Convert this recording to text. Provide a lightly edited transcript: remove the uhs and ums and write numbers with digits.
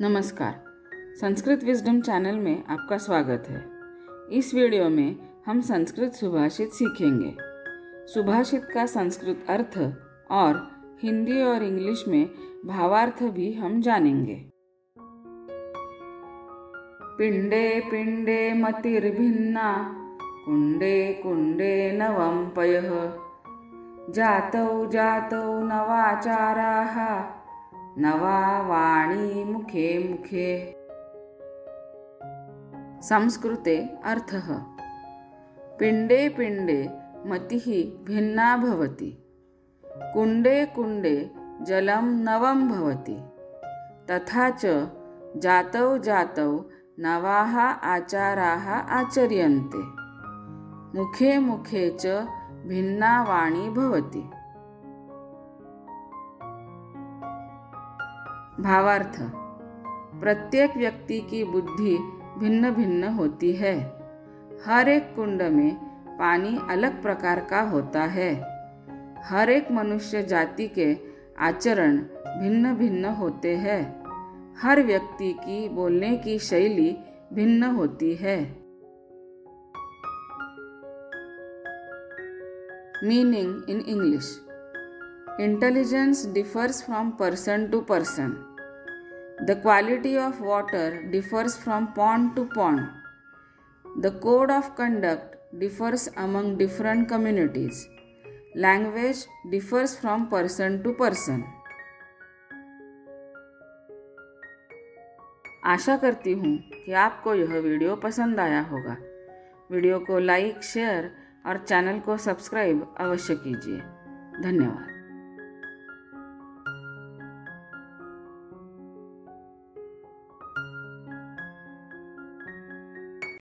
नमस्कार, Sanskrit wisdom channel में आपका स्वागत है। इस वीडियो में हम संस्कृत सुभाषित सीखेंगे। सुभाषित का संस्कृत अर्थ और हिंदी और इंग्लिश में भावार्थ भी हम जानेंगे। पिंडे पिंडे मतिर्भिन्ना कुंडे कुंडे नवं पयः जातौ जातौ नवाचाराः नवा वाणी मुखे मुखे। संस्कृते अर्थः पिंडे पिंडे मतिः भिन्ना भवति, कुंडे कुंडे जलं नवं भवति, तथा च जातौ जातौ नवाः आचाराः आचर्यन्ते, मुखे मुखे च भिन्ना वाणी भवति। भावार्थ: प्रत्येक व्यक्ति की बुद्धि भिन्न भिन्न होती है। हर एक कुंड में पानी अलग प्रकार का होता है। हर एक मनुष्य जाति के आचरण भिन्न भिन्न होते हैं। हर व्यक्ति की बोलने की शैली भिन्न होती है। Meaning in English: Intelligence differs from person to person. The quality of water differs from pond to pond. The code of conduct differs among different communities. Language differs from person to person. आशा करती हूँ कि आपको यह video पसंद आया होगा। Video को like, share और चैनल को सब्सक्राइब अवश्य कीजिए। धन्यवाद।